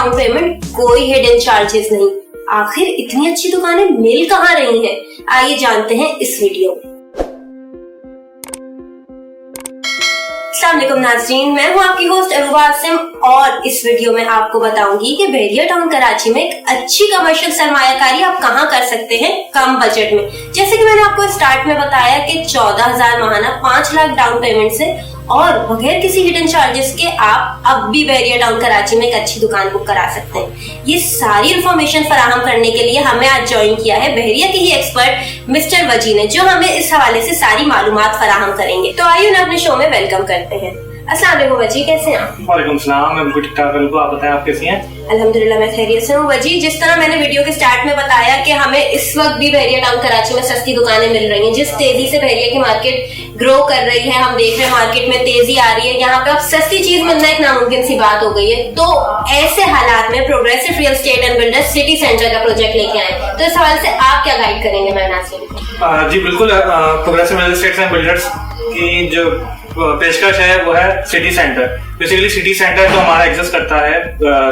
Down payment, कोई hidden charges नहीं। आखिर इतनी अच्छी दुकानें मिल कहाँ रही हैं? आइए जानते हैं इस वीडियो में। अस्सलाम वालेकुम नाज़रीन, मैं हूँ आपकी होस्ट अरूबा आसिम और इस वीडियो में आपको बताऊंगी कि बहरिया टाउन कराची में एक अच्छी कमर्शियल सरमायाकारी आप कहाँ कर सकते हैं कम बजट में। जैसे कि मैंने आपको स्टार्ट में बताया कि 14,000 महाना 5 लाख डाउन पेमेंट से और बगैर किसी हिडन चार्जेस के आप अब भी बहरिया टाउन कराची में एक अच्छी दुकान बुक करा सकते हैं। ये सारी इन्फॉर्मेशन फराहम करने के लिए हमें आज ज्वाइन किया है बहरिया के ही एक्सपर्ट मिस्टर वजी ने, जो हमें इस हवाले से सारी मालूमात फराहम करेंगे। तो आइए उन्हें अपने शो में वेलकम करते हैं। अस्सलाम वालेकुम वजी, कैसे हैं आप? वालेकुम सलाम, मैं बिल्कुल ठीक ठाक हूं। आप बताएं, आप कैसी हैं? अल्हम्दुलिल्लाह मैं खैरियत से हूँ। वजी, जिस तरह मैंने वीडियो के स्टार्ट में बताया कि हमें इस वक्त भी बहरिया टाउन कराची में सस्ती दुकानें मिल रही हैं, जिस तेजी से बहरिया की मार्केट ग्रो कर रही है, हम देख रहे हैं मार्केट में तेजी आ रही है, यहाँ पे अब सस्ती चीज मिलना एक नामुमकिन सी बात हो गई है। तो ऐसे हालात में progressive real estate and builders city centre का प्रोजेक्ट लेके आए, तो इस हवाले से आप क्या गाइड करेंगे मेरे नाज़रीन? जी बिल्कुल, progressive real estate and builders की जो पेशकश है वो है city centre. Basically city centre जो हमारा एग्जिस्ट करता है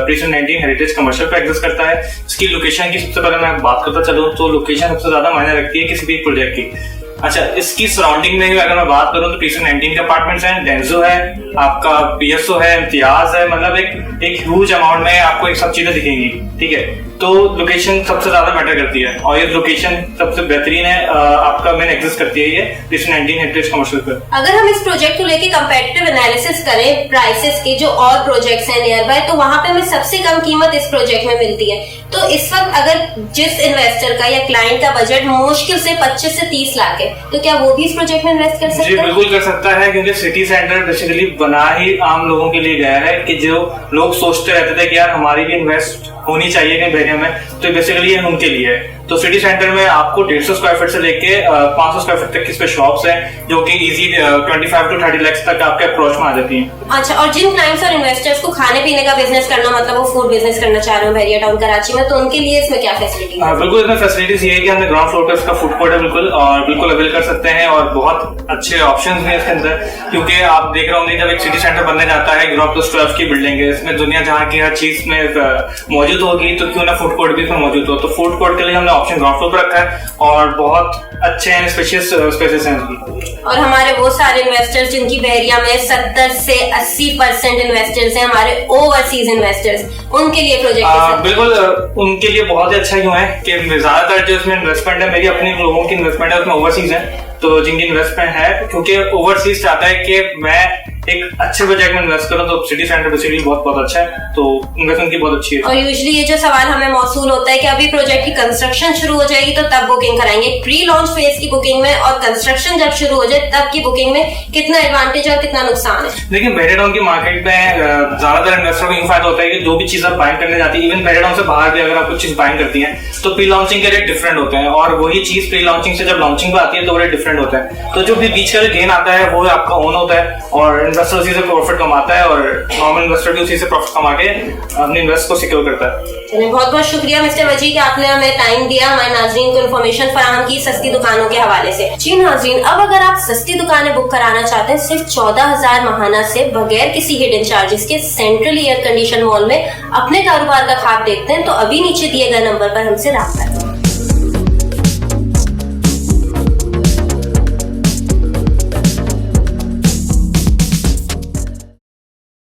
प्रीसन 19 हेरिटेज कमर्शियल पे एग्जिस्ट करता है। इसकी लोकेशन की सबसे पहले मैं बात करता चलूँ तो लोकेशन सबसे ज्यादा मायने रखती है किसी भी प्रोजेक्ट की। अच्छा, इसकी सराउंडिंग में अगर मैं बात करूँ तो प्रीसन 19 के अपार्टमेंट्स हैं, डेंजो है, आपका पीएसओ है, इम्तियाज है, मतलब एक ह्यूज अमाउंट में आपको एक सब चीजें दिखेंगी। ठीक है, तो लोकेशन सबसे ज्यादा मैटर करती है और ये लोकेशन सबसे बेहतरीन है, आपका मेन एग्जिस्ट करती है ये प्रीसन 19 हेरिटेज कमर्शियल पे। अगर हम इस प्रोजेक्ट को लेके कंपैरेटिव एनालिसिस करें प्राइसेस की जो और प्रोजेक्ट्स हैं नियर बाय, तो वहाँ पे हमें सबसे कम कीमत इस प्रोजेक्ट में मिलती है। तो इस वक्त अगर जिस इन्वेस्टर का या क्लाइंट का बजट मुश्किल से 25 से 30 लाख है, तो क्या वो भी इस प्रोजेक्ट में इन्वेस्ट कर सकता है? जी बिल्कुल कर सकता है, क्योंकि सिटी सेंटर बेसिकली बना ही आम लोगों के लिए गया है कि जो लोग सोचते रहते थे कि यार हमारी भी इन्वेस्ट होनी चाहिए कहीं बहरिया में, तो बेसिकली ये उनके लिए है। तो सिटी सेंटर में आपको 150 स्क्वायर फीट से लेके 500 स्क्वायर फीट तक की शॉप्स हैं जो कि इजी 25 to 30 लाख तक आपके अप्रोच में आ जाती हैं। अच्छा, और जिन क्लाइंट्स और इन्वेस्टर्स को खाने पीने का बिजनेस करना, मतलब वो फूड बिजनेस करना चाह रहे हो बहरिया टाउन कराची में, तो उनके लिए इसमें क्या फैसिलिटी है? बिल्कुल, इसमें फैसिलिटीज ये है कि हमने ग्राउंड फ्लोर पे इसका फूड कोर्ट है बिल्कुल, और बिल्कुल अवेल कर सकते हैं और बहुत अच्छे ऑप्शंस हैं इसके अंदर। क्योंकि आप देख रहे होंगे जब एक सिटी सेंटर बनने जाता है, ग्राउंड प्लस 12 की बिल्डिंग है, इसमें दुनिया जहाँ की हर चीज में मौजूद होगी, तो क्यों ना फूड कोर्ट भी इसमें मौजूद हो। तो फूड कोर्ट के लिए हमने ऑप्शन ग्राउंड फ्लोर पर रखा है और बहुत अच्छे हैं, स्पेशियस स्पेसेस हैं इसकी। और हमारे वो सारे इन्वेस्टर्स जिनकी बहरिया में 70 से 80% इन्वेस्टर्स हैं, हमारे ओवरसीज इन्वेस्टर्स, उनके लिए प्रोजेक्ट बिल्कुल उनके लिए बहुत ही अच्छा क्यों है कि ज्यादातर जो इसमें इन्वेस्टमेंट है, मेरी अपने लोगों की इन्वेस्टमेंट है उसमें ओवरसीज है, तो जिनकी इन्वेस्टमेंट है, क्योंकि ओवरसीज चाहता है कि मैं एक अच्छे प्रोजेक्ट में इन्वेस्ट करूं, तो सिटी सेंटर बेसिकली बहुत अच्छा है, तो इन्वेस्टमेंट की बहुत अच्छी है। और यूजुअली ये जो सवाल हमें मौसूल होता है कि अभी प्रोजेक्ट की कंस्ट्रक्शन शुरू हो जाएगी तो तब बुकिंग कराएंगे, प्री लॉन्च फेज की बुकिंग में और कंस्ट्रक्शन जब शुरू हो जाए तब की बुकिंग में कितना एडवांटेज और कितना नुकसान है? लेकिन बहरिया टाउन की मार्केट में ज्यादातर इन्वेस्टर को फायदा होता है कि जो भी चीज आप बाइंग करने जाती है, इवन बहरिया टाउन से बाहर भी अगर आप कुछ चीज बाइंग करती है तो प्री लॉन्चिंग के रेट डिफरेंट होते हैं, और वही चीज प्री लॉन्चिंग से जब लॉन्चिंग पे आती है तो रेट डिफरेंट होता है। तो जो भी बीच का गेन आता है वो आपका ओन होता है और इन्वेस्टर उसी से प्रॉफिट कमाता है, और नॉर्मल इन्वेस्टर भी उसी से प्रॉफिट कमा के अपने इन्वेस्ट को सिक्योर करता है। चलिए, बहुत बहुत शुक्रिया मिस्टर वजी कि आपने हमें टाइम दिया, हमारे नाज़रीन को इन्फॉर्मेशन फराहम की सस्ती दुकानों के हवाले से। जी नाज़रीन, अब अगर आप सस्ती दुकानें बुक कराना चाहते हैं सिर्फ 14,000 महाना से बगैर किसी हिडन चार्जेस के सेंट्रल एयर कंडीशन मॉल में अपने कारोबार का ख्वाब देखते हैं, तो अभी नीचे दिए गए नंबर पर हमसे राब्ता करें।